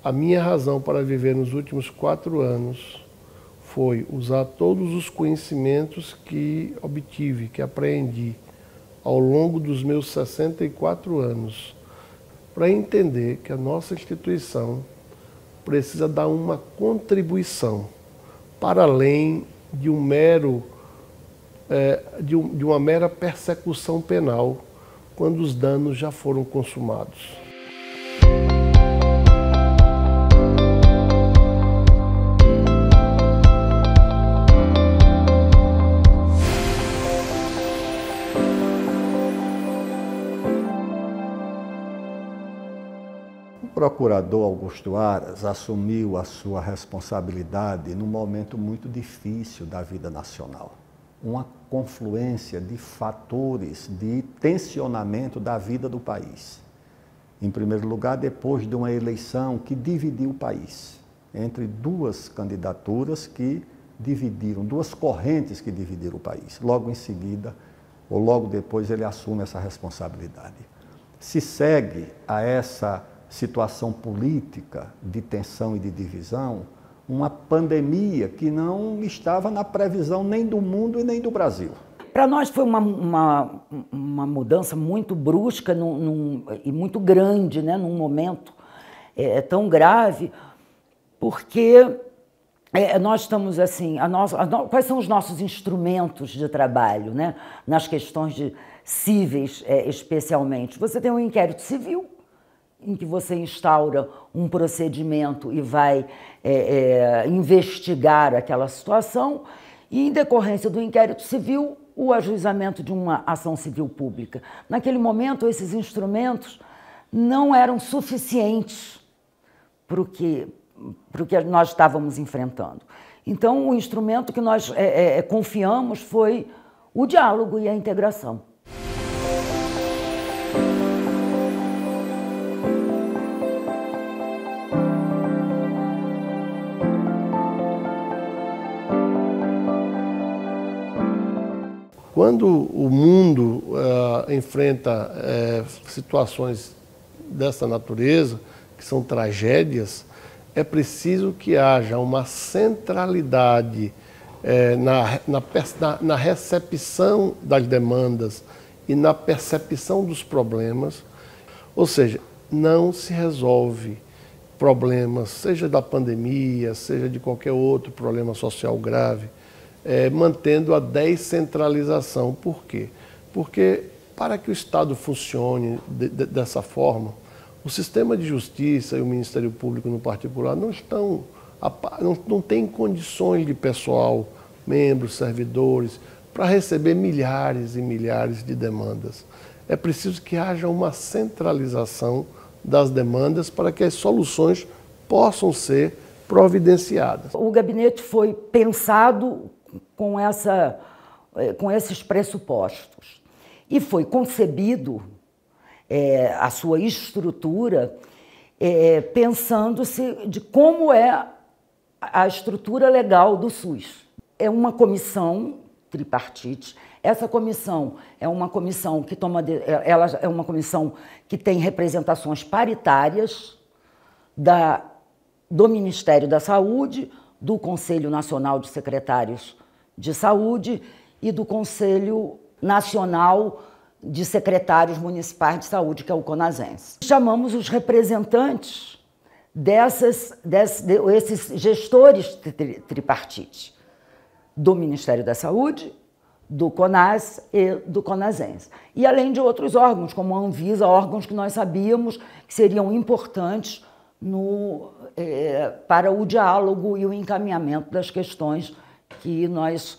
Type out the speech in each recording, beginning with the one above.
A minha razão para viver nos últimos 4 anos foi usar todos os conhecimentos que obtive, que aprendi ao longo dos meus 64 anos, para entender que a nossa instituição precisa dar uma contribuição para além de de uma mera persecução penal quando os danos já foram consumados. O procurador Augusto Aras assumiu a sua responsabilidade num momento muito difícil da vida nacional. Uma confluência de fatores de tensionamento da vida do país. Em primeiro lugar, depois de uma eleição que dividiu o país, entre duas candidaturas que dividiram, duas correntes que dividiram o país. Logo em seguida, ou logo depois, ele assume essa responsabilidade. Se segue a essa situação política de tensão e de divisão, uma pandemia que não estava na previsão nem do mundo e nem do Brasil. Para nós foi uma mudança muito brusca e muito grande, né, num momento tão grave, porque nós estamos assim, quais são os nossos instrumentos de trabalho, né, nas questões cíveis especialmente? Você tem um inquérito civil, em que você instaura um procedimento e vai investigar aquela situação, e em decorrência do inquérito civil, o ajuizamento de uma ação civil pública. Naquele momento, esses instrumentos não eram suficientes para o que nós estávamos enfrentando. Então, o instrumento que nós confiamos foi o diálogo e a integração. Quando o mundo enfrenta situações dessa natureza, que são tragédias, é preciso que haja uma centralidade na recepção das demandas e na percepção dos problemas. Ou seja, não se resolve problemas, seja da pandemia, seja de qualquer outro problema social grave, mantendo a descentralização. Por quê? Porque para que o Estado funcione dessa forma, o sistema de justiça e o Ministério Público no particular não têm condições de pessoal, membros, servidores, para receber milhares e milhares de demandas. É preciso que haja uma centralização das demandas para que as soluções possam ser providenciadas. O gabinete foi pensado com esses pressupostos e foi concebido a sua estrutura pensando-se de como é a estrutura legal do SUS. É uma comissão tripartite. Essa comissão é uma comissão que ela é uma comissão que tem representações paritárias do Ministério da Saúde, do Conselho Nacional de Secretários de Saúde e do Conselho Nacional de Secretários Municipais de Saúde, que é o CONASENS. Chamamos os representantes desses gestores tripartite, do Ministério da Saúde, do CONAS e do CONASENS. E além de outros órgãos, como a Anvisa, órgãos que nós sabíamos que seriam importantes para o diálogo e o encaminhamento das questões que nós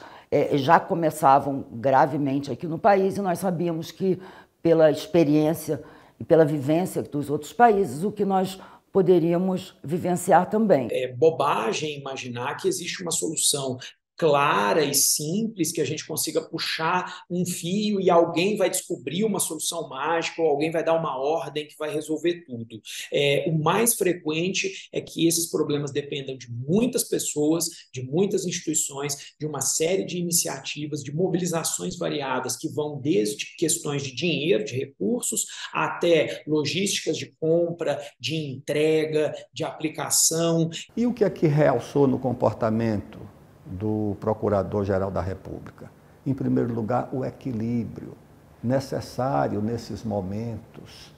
já começavam gravemente aqui no país, e nós sabíamos que, pela experiência e pela vivência dos outros países, o que nós poderíamos vivenciar também. É bobagem imaginar que existe uma solução clara e simples, que a gente consiga puxar um fio e alguém vai descobrir uma solução mágica ou alguém vai dar uma ordem que vai resolver tudo. O mais frequente é que esses problemas dependam de muitas pessoas, de muitas instituições, de uma série de iniciativas, de mobilizações variadas que vão desde questões de dinheiro, de recursos, até logísticas de compra, de entrega, de aplicação. E o que é que realçou no comportamento do Procurador-Geral da República? Em primeiro lugar, o equilíbrio necessário nesses momentos.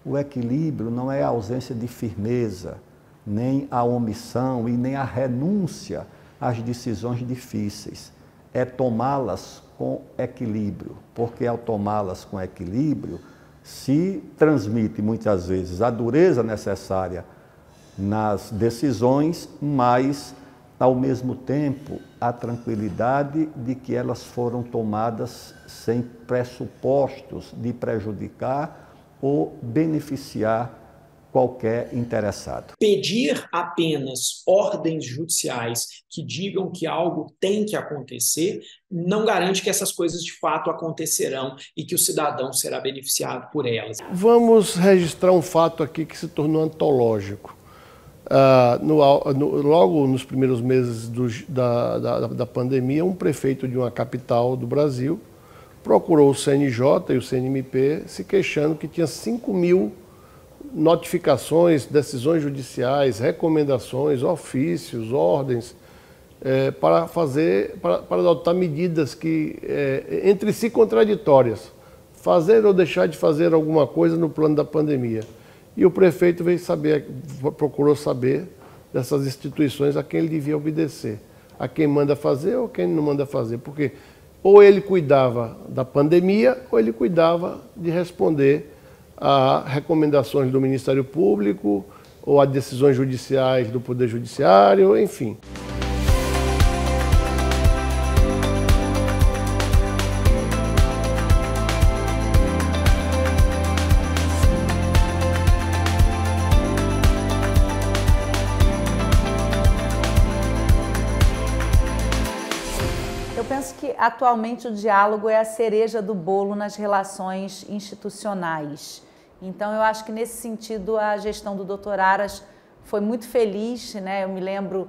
O equilíbrio não é a ausência de firmeza, nem a omissão e nem a renúncia às decisões difíceis. É tomá-las com equilíbrio, porque ao tomá-las com equilíbrio, se transmite muitas vezes a dureza necessária nas decisões, mas, ao mesmo tempo, a tranquilidade de que elas foram tomadas sem pressupostos de prejudicar ou beneficiar qualquer interessado. Pedir apenas ordens judiciais que digam que algo tem que acontecer não garante que essas coisas de fato acontecerão e que o cidadão será beneficiado por elas. Vamos registrar um fato aqui que se tornou antológico. Logo nos primeiros meses da pandemia, um prefeito de uma capital do Brasil procurou o CNJ e o CNMP se queixando que tinha 5.000 notificações, decisões judiciais, recomendações, ofícios, ordens, para adotar medidas que entre si contraditórias, fazer ou deixar de fazer alguma coisa no plano da pandemia. E o prefeito procurou saber dessas instituições a quem ele devia obedecer, a quem manda fazer ou quem não manda fazer, porque ou ele cuidava da pandemia ou ele cuidava de responder a recomendações do Ministério Público ou a decisões judiciais do Poder Judiciário, enfim. Eu penso que atualmente o diálogo é a cereja do bolo nas relações institucionais. Então, eu acho que nesse sentido a gestão do Dr. Aras foi muito feliz, né? Eu me lembro,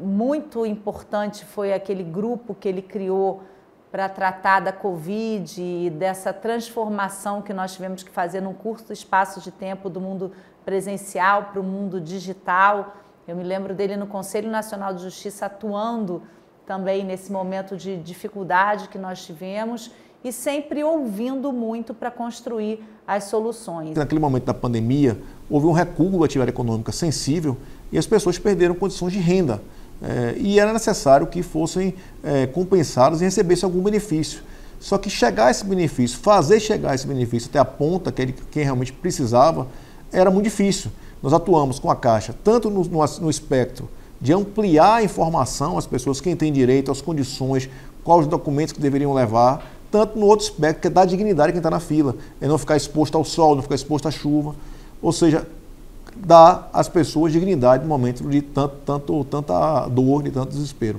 muito importante foi aquele grupo que ele criou para tratar da Covid e dessa transformação que nós tivemos que fazer num curto espaço de tempo do mundo presencial para o mundo digital. Eu me lembro dele no Conselho Nacional de Justiça atuando também nesse momento de dificuldade que nós tivemos e sempre ouvindo muito para construir as soluções. Naquele momento da pandemia, houve um recuo da atividade econômica sensível e as pessoas perderam condições de renda. E era necessário que fossem compensadas e recebessem algum benefício. Só que chegar a esse benefício, fazer chegar esse benefício até a ponta, que quem realmente precisava, era muito difícil. Nós atuamos com a Caixa, tanto no espectro de ampliar a informação às pessoas, quem tem direito, às condições, quais os documentos que deveriam levar, tanto no outro espectro, que é dar dignidade a quem está na fila, é não ficar exposto ao sol, não ficar exposto à chuva, ou seja, dar às pessoas dignidade no momento de tanta dor, de tanto desespero.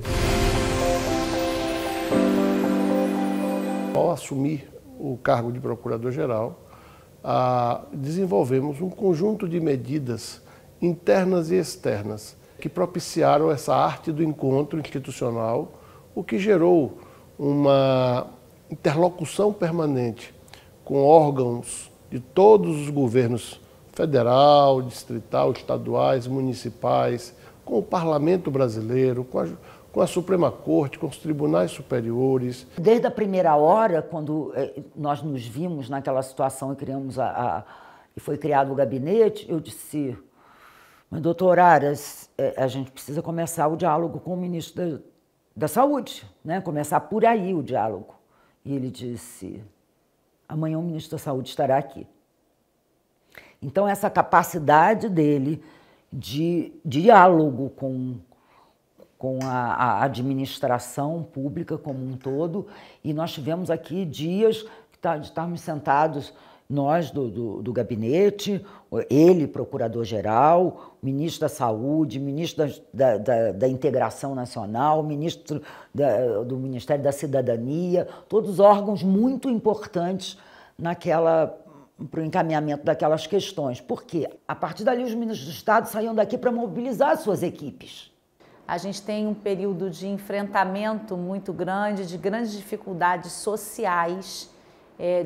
Ao assumir o cargo de Procurador-Geral, desenvolvemos um conjunto de medidas internas e externas que propiciaram essa arte do encontro institucional, o que gerou uma interlocução permanente com órgãos de todos os governos federal, distrital, estaduais, municipais, com o Parlamento brasileiro, com a Suprema Corte, com os tribunais superiores. Desde a primeira hora, quando nós nos vimos naquela situação e foi criado o gabinete, eu disse: mas, doutor Aras, a gente precisa começar o diálogo com o ministro da Saúde, né? Começar por aí o diálogo. E ele disse: amanhã o ministro da Saúde estará aqui. Então, essa capacidade dele de diálogo com a administração pública como um todo, e nós tivemos aqui dias de estarmos sentados nós do gabinete, ele, procurador-geral, ministro da Saúde, ministro da Integração Nacional, ministro do Ministério da Cidadania, todos órgãos muito importantes para o encaminhamento daquelas questões. Porque, a partir dali, os ministros do Estado saíam daqui para mobilizar suas equipes. A gente tem um período de enfrentamento muito grande, de grandes dificuldades sociais,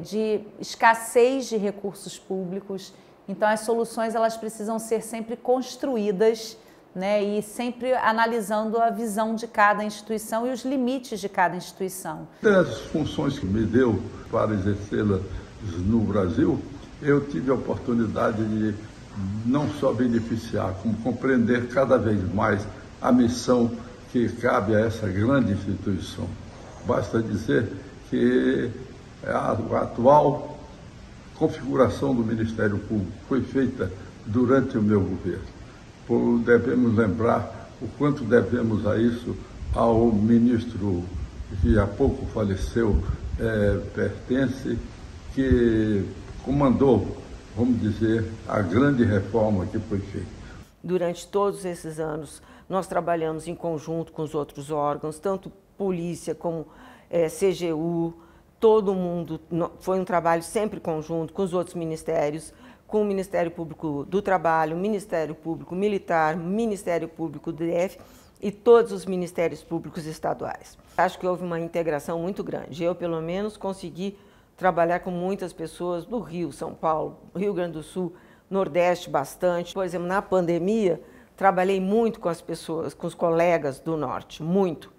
de escassez de recursos públicos. Então, as soluções elas precisam ser sempre construídas, né, e sempre analisando a visão de cada instituição e os limites de cada instituição. Das funções que me deu para exercê-las no Brasil, eu tive a oportunidade de não só beneficiar, como compreender cada vez mais a missão que cabe a essa grande instituição. Basta dizer que a atual configuração do Ministério Público foi feita durante o meu governo. Devemos lembrar o quanto devemos a isso ao ministro que há pouco faleceu, Pertence, que comandou, vamos dizer, a grande reforma que foi feita. Durante todos esses anos, nós trabalhamos em conjunto com os outros órgãos, tanto polícia como CGU, todo mundo, foi um trabalho sempre conjunto com os outros ministérios, com o Ministério Público do Trabalho, Ministério Público Militar, Ministério Público do DF e todos os ministérios públicos estaduais. Acho que houve uma integração muito grande. Eu, pelo menos, consegui trabalhar com muitas pessoas do Rio, São Paulo, Rio Grande do Sul, Nordeste bastante. Por exemplo, na pandemia, trabalhei muito com as pessoas, com os colegas do Norte, muito.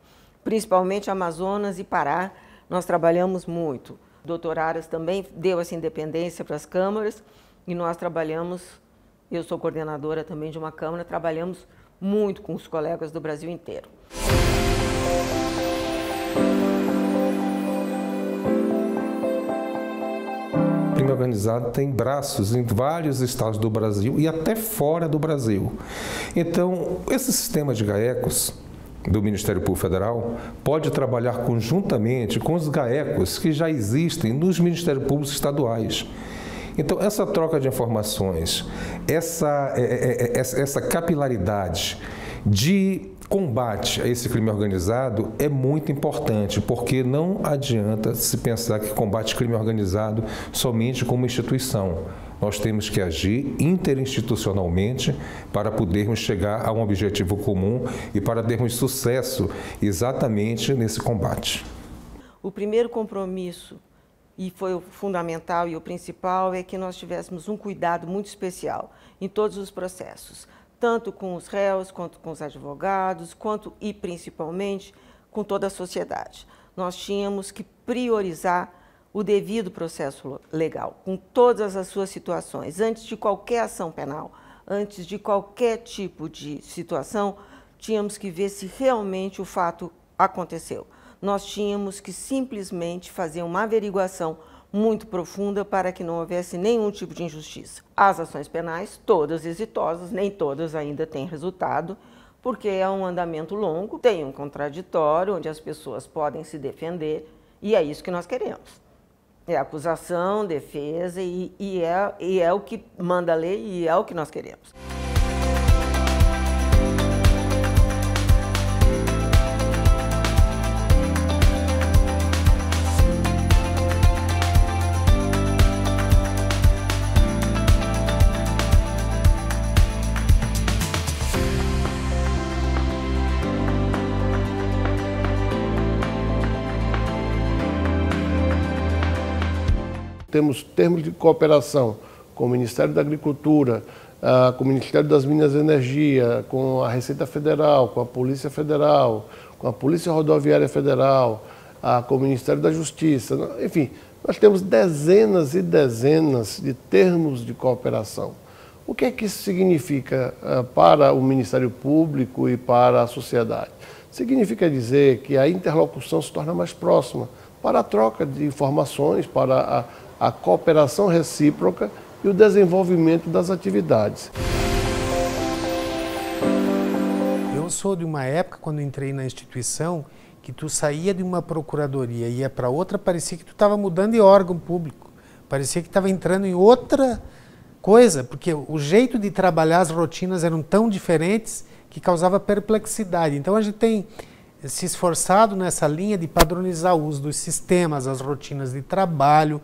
Principalmente Amazonas e Pará, nós trabalhamos muito. O doutor Aras também deu essa independência para as câmaras e nós trabalhamos, eu sou coordenadora também de uma câmara, trabalhamos muito com os colegas do Brasil inteiro. O crime organizado tem braços em vários estados do Brasil e até fora do Brasil. Então, esse sistema de GAECOS do Ministério Público Federal pode trabalhar conjuntamente com os GAECOS que já existem nos Ministérios Públicos Estaduais. Então, essa troca de informações, essa capilaridade de combate a esse crime organizado é muito importante, porque não adianta se pensar que combate crime organizado somente como instituição. Nós temos que agir interinstitucionalmente para podermos chegar a um objetivo comum e para termos sucesso exatamente nesse combate. O primeiro compromisso, e foi o fundamental e o principal, é que nós tivéssemos um cuidado muito especial em todos os processos, tanto com os réus, quanto com os advogados, quanto e principalmente com toda a sociedade. Nós tínhamos que priorizar o devido processo legal, com todas as suas situações. Antes de qualquer ação penal, antes de qualquer tipo de situação, tínhamos que ver se realmente o fato aconteceu. Nós tínhamos que simplesmente fazer uma averiguação muito profunda para que não houvesse nenhum tipo de injustiça. As ações penais, todas exitosas, nem todas ainda têm resultado, porque é um andamento longo, tem um contraditório, onde as pessoas podem se defender, e é isso que nós queremos. É acusação, defesa, e é o que manda a lei e é o que nós queremos. Temos termos de cooperação com o Ministério da Agricultura, com o Ministério das Minas e Energia, com a Receita Federal, com a Polícia Federal, com a Polícia Rodoviária Federal, com o Ministério da Justiça. Enfim, nós temos dezenas e dezenas de termos de cooperação. O que é que isso significa para o Ministério Público e para a sociedade? Significa dizer que a interlocução se torna mais próxima para a troca de informações, para a cooperação recíproca e o desenvolvimento das atividades. Eu sou de uma época, quando entrei na instituição, que tu saía de uma procuradoria e ia para outra, parecia que tu estava mudando de órgão público. Parecia que estava entrando em outra coisa, porque o jeito de trabalhar, as rotinas eram tão diferentes que causava perplexidade. Então a gente tem se esforçado nessa linha de padronizar o uso dos sistemas, as rotinas de trabalho,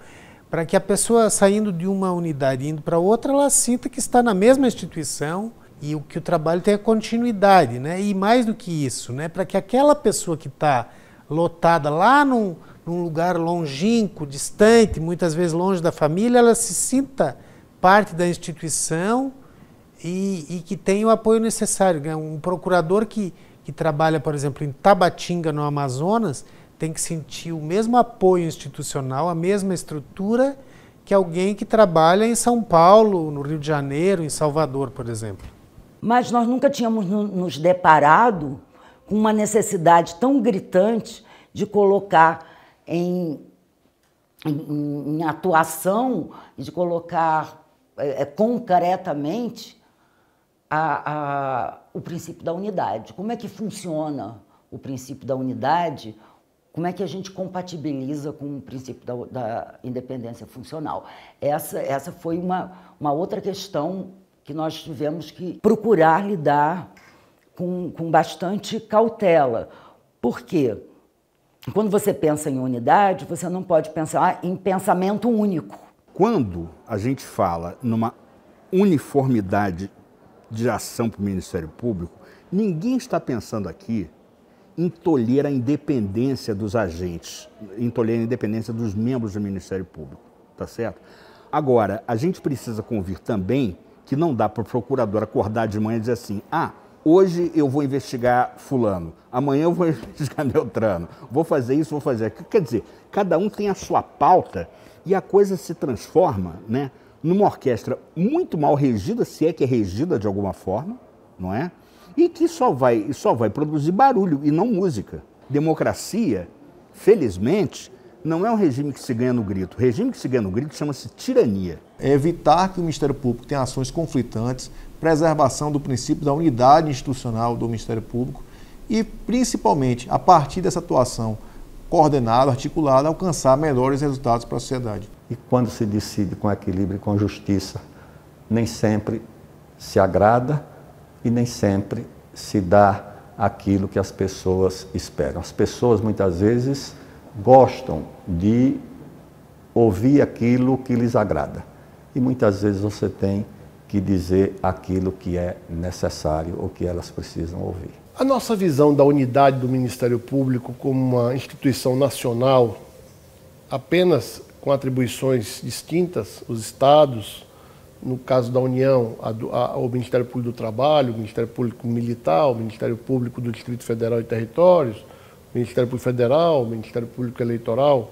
para que a pessoa saindo de uma unidade e indo para outra, ela sinta que está na mesma instituição e que o trabalho tenha continuidade, né? E mais do que isso, né? Para que aquela pessoa que está lotada lá num lugar longínquo, distante, muitas vezes longe da família, ela se sinta parte da instituição e que tenha o apoio necessário. Um procurador que trabalha, por exemplo, em Tabatinga, no Amazonas, tem que sentir o mesmo apoio institucional, a mesma estrutura que alguém que trabalha em São Paulo, no Rio de Janeiro, em Salvador, por exemplo. Mas nós nunca tínhamos nos deparado com uma necessidade tão gritante de colocar em atuação, de colocar concretamente o princípio da unidade. Como é que funciona o princípio da unidade? Como é que a gente compatibiliza com o princípio da independência funcional? Essa foi uma outra questão que nós tivemos que procurar lidar com bastante cautela. Por quê? Quando você pensa em unidade, você não pode pensar em pensamento único. Quando a gente fala numa uniformidade de ação para o Ministério Público, ninguém está pensando aqui em tolher a independência dos agentes, em tolher a independência dos membros do Ministério Público, tá certo? Agora, a gente precisa convir também que não dá para o procurador acordar de manhã e dizer assim, hoje eu vou investigar fulano, amanhã eu vou investigar Beltrano, vou fazer isso, vou fazer aquilo. Quer dizer, cada um tem a sua pauta e a coisa se transforma, né, numa orquestra muito mal regida, se é que é regida de alguma forma, não é? E que só vai produzir barulho e não música. Democracia, felizmente, não é um regime que se ganha no grito. O regime que se ganha no grito chama-se tirania. É evitar que o Ministério Público tenha ações conflitantes, preservação do princípio da unidade institucional do Ministério Público e, principalmente, a partir dessa atuação coordenada, articulada, alcançar melhores resultados para a sociedade. E quando se decide com equilíbrio e com justiça, nem sempre se agrada e nem sempre se dá aquilo que as pessoas esperam. As pessoas, muitas vezes, gostam de ouvir aquilo que lhes agrada. E muitas vezes você tem que dizer aquilo que é necessário ou que elas precisam ouvir. A nossa visão da unidade do Ministério Público como uma instituição nacional, apenas com atribuições distintas, os estados, no caso da União, o Ministério Público do Trabalho, o Ministério Público Militar, o Ministério Público do Distrito Federal e Territórios, o Ministério Público Federal, o Ministério Público Eleitoral,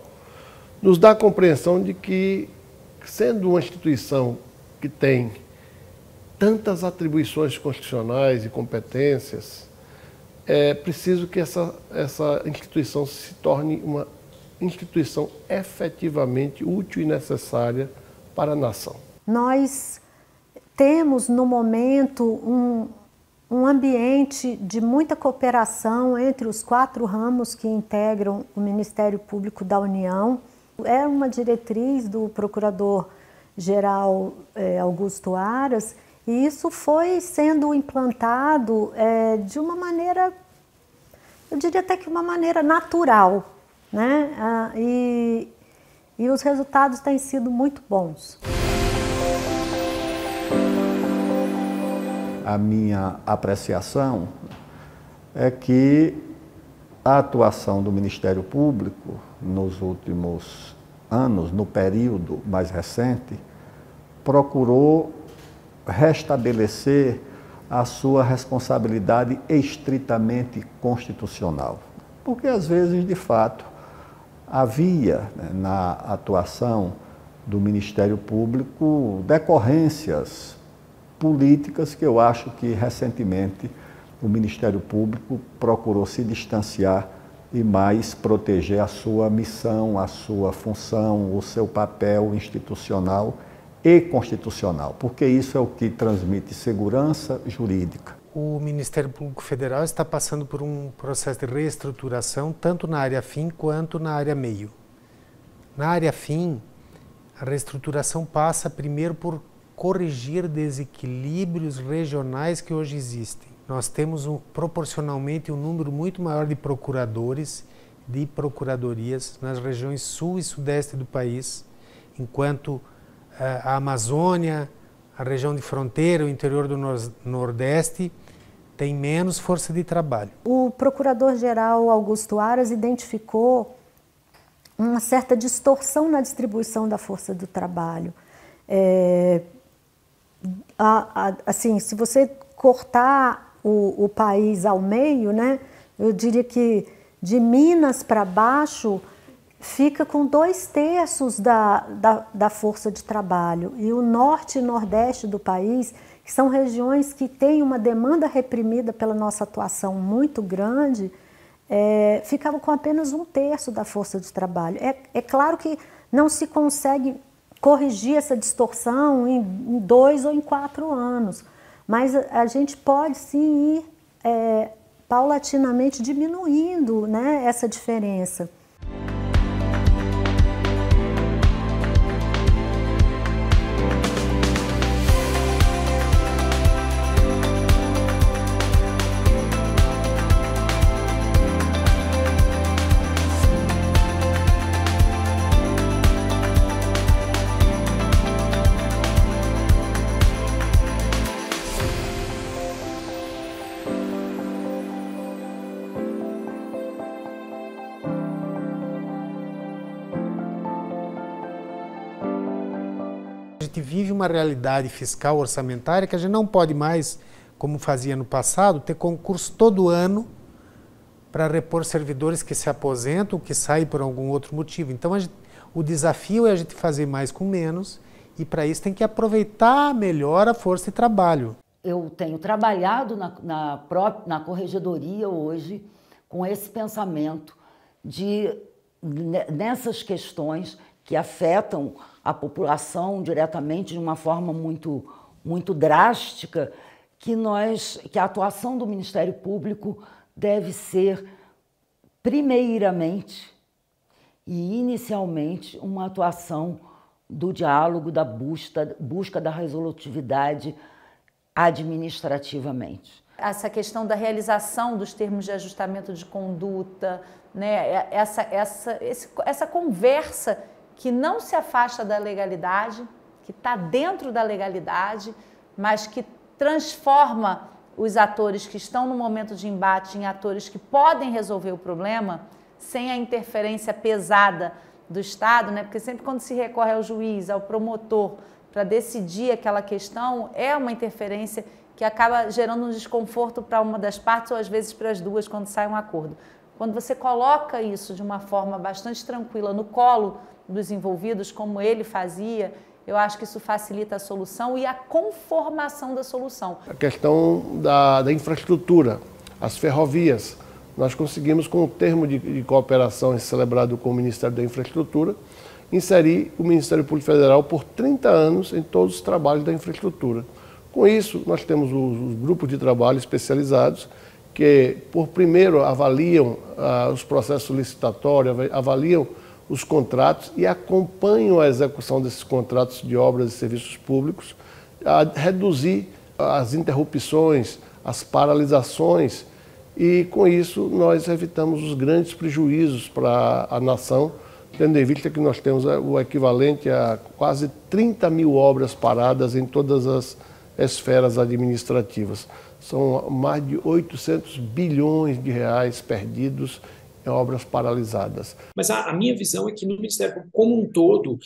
nos dá a compreensão de que, sendo uma instituição que tem tantas atribuições constitucionais e competências, é preciso que essa instituição se torne uma instituição efetivamente útil e necessária para a nação. Nós temos, no momento, um ambiente de muita cooperação entre os 4 ramos que integram o Ministério Público da União. É uma diretriz do Procurador-Geral Augusto Aras, e isso foi sendo implantado de uma maneira, eu diria até que uma maneira natural, né? E os resultados têm sido muito bons. A minha apreciação é que a atuação do Ministério Público nos últimos anos, no período mais recente, procurou restabelecer a sua responsabilidade estritamente constitucional. Porque, às vezes, de fato, havia, né, na atuação do Ministério Público decorrências políticas que eu acho que, recentemente, o Ministério Público procurou se distanciar e mais proteger a sua missão, a sua função, o seu papel institucional e constitucional, porque isso é o que transmite segurança jurídica. O Ministério Público Federal está passando por um processo de reestruturação, tanto na área fim quanto na área meio. Na área fim, A reestruturação passa primeiro por corrigir desequilíbrios regionais que hoje existem. Nós temos proporcionalmente um número muito maior de procuradores, de procuradorias nas regiões sul e sudeste do país, enquanto a Amazônia, a região de fronteira, o interior do Nordeste, tem menos força de trabalho. O procurador-geral Augusto Aras identificou uma certa distorção na distribuição da força do trabalho. Assim, se você cortar o país ao meio, né, eu diria que de Minas para baixo fica com 2/3 da força de trabalho. E o norte e nordeste do país, que são regiões que têm uma demanda reprimida pela nossa atuação muito grande, ficava com apenas 1/3 da força de trabalho. É claro que não se consegue corrigir essa distorção em 2 ou em 4 anos, mas a gente pode sim ir paulatinamente diminuindo, né, essa diferença. A gente vive uma realidade fiscal orçamentária que a gente não pode mais, como fazia no passado, ter concurso todo ano para repor servidores que se aposentam, que saem por algum outro motivo. Então, o desafio é a gente fazer mais com menos e, para isso, tem que aproveitar melhor a força de trabalho. Eu tenho trabalhado na corregedoria hoje com esse pensamento nessas questões que afetam a população diretamente de uma forma muito, muito drástica, que a atuação do Ministério Público deve ser, primeiramente e inicialmente, uma atuação do diálogo, da busca da resolutividade administrativamente. Essa questão da realização dos termos de ajustamento de conduta, né? Essa conversa que não se afasta da legalidade, que está dentro da legalidade, mas que transforma os atores que estão no momento de embate em atores que podem resolver o problema sem a interferência pesada do Estado, né? Porque sempre quando se recorre ao juiz, ao promotor, para decidir aquela questão, é uma interferência que acaba gerando um desconforto para uma das partes ou às vezes para as duas quando sai um acordo. Quando você coloca isso de uma forma bastante tranquila no colo dos envolvidos, como ele fazia, eu acho que isso facilita a solução e a conformação da solução. A questão da infraestrutura, as ferrovias. Nós conseguimos, com o termo de cooperação celebrado com o Ministério da Infraestrutura, inserir o Ministério Público Federal por 30 anos em todos os trabalhos da infraestrutura. Com isso, nós temos os grupos de trabalho especializados que, primeiro, avaliam os processos licitatórios, avaliam os contratos e acompanham a execução desses contratos de obras e serviços públicos, a reduzir as interrupções, as paralisações, e com isso nós evitamos os grandes prejuízos para a nação, tendo em vista que nós temos o equivalente a quase 30 mil obras paradas em todas as esferas administrativas. São mais de 800 bilhões de reais perdidos em obras paralisadas. Mas a minha visão é que no Ministério Público como um todo,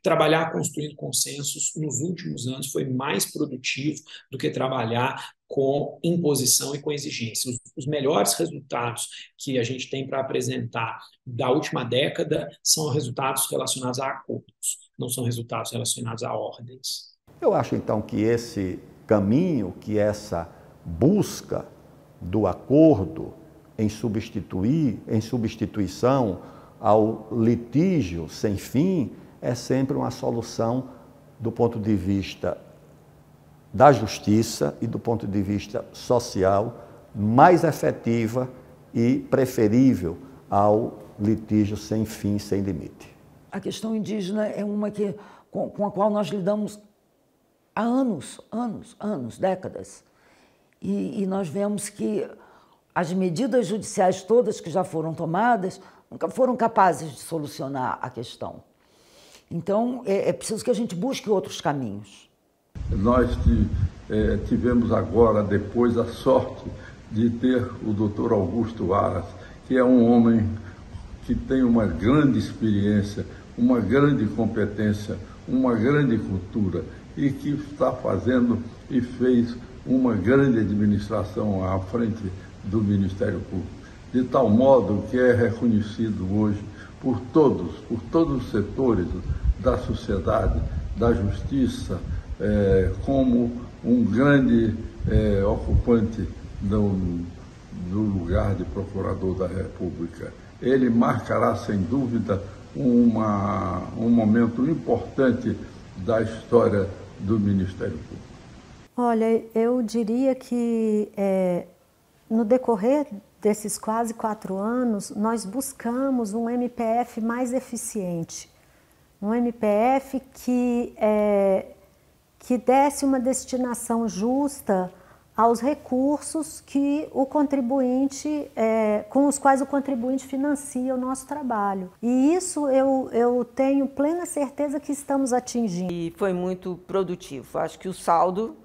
trabalhar construindo consensos nos últimos anos foi mais produtivo do que trabalhar com imposição e com exigência. Os melhores resultados que a gente tem para apresentar da última década são resultados relacionados a acordos, não são resultados relacionados a ordens. Eu acho, então, que esse caminho, que essa busca do acordo em substituição ao litígio sem fim, é sempre uma solução do ponto de vista da justiça e do ponto de vista social mais efetiva e preferível ao litígio sem fim, sem limite. A questão indígena é uma com a qual nós lidamos há anos, décadas. E nós vemos que as medidas judiciais todas que já foram tomadas nunca foram capazes de solucionar a questão. Então, é preciso que a gente busque outros caminhos. Nós tivemos agora, depois, a sorte de ter o doutor Augusto Aras, que é um homem que tem uma grande experiência, uma grande competência, uma grande cultura e que está fazendo e fez uma grande administração à frente do Ministério Público, de tal modo que é reconhecido hoje por todos os setores da sociedade, da justiça, como um grande ocupante do lugar de Procurador da República. Ele marcará, sem dúvida, um momento importante da história do Ministério Público. Olha, eu diria que no decorrer desses quase 4 anos, nós buscamos um MPF mais eficiente, um MPF que desse uma destinação justa aos recursos que o contribuinte, com os quais o contribuinte financia o nosso trabalho. E isso eu tenho plena certeza que estamos atingindo. E foi muito produtivo. Acho que o saldo,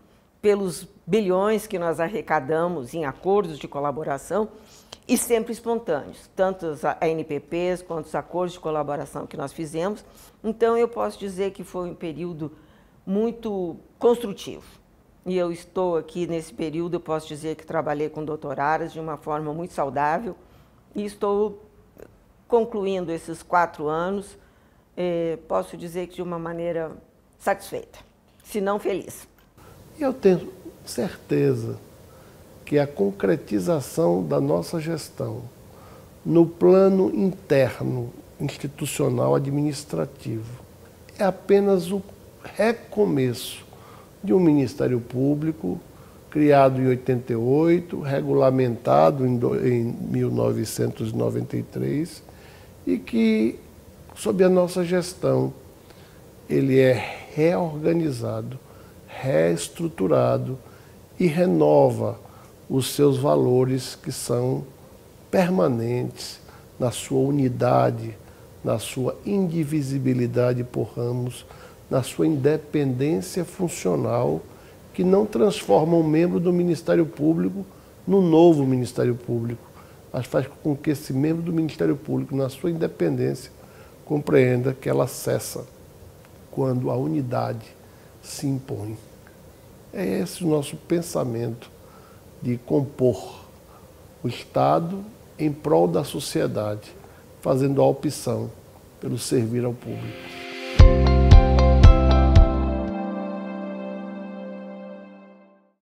pelos bilhões que nós arrecadamos em acordos de colaboração, e sempre espontâneos, tanto as ANPPs quanto os acordos de colaboração que nós fizemos. Então, eu posso dizer que foi um período muito construtivo. E eu estou aqui nesse período, eu posso dizer que trabalhei com o Dr. Aras de uma forma muito saudável e estou concluindo esses 4 anos, posso dizer que de uma maneira satisfeita, se não feliz. Eu tenho certeza que a concretização da nossa gestão no plano interno, institucional, administrativo, é apenas o recomeço de um Ministério Público criado em 88, regulamentado em 1993 e que, sob a nossa gestão, ele é reorganizado, reestruturado e renova os seus valores que são permanentes na sua unidade, na sua indivisibilidade por ramos, na sua independência funcional, que não transforma um membro do Ministério Público no novo Ministério Público, mas faz com que esse membro do Ministério Público, na sua independência, compreenda que ela cessa quando a unidade se impõe. É esse o nosso pensamento de compor o Estado em prol da sociedade, fazendo a opção pelo servir ao público.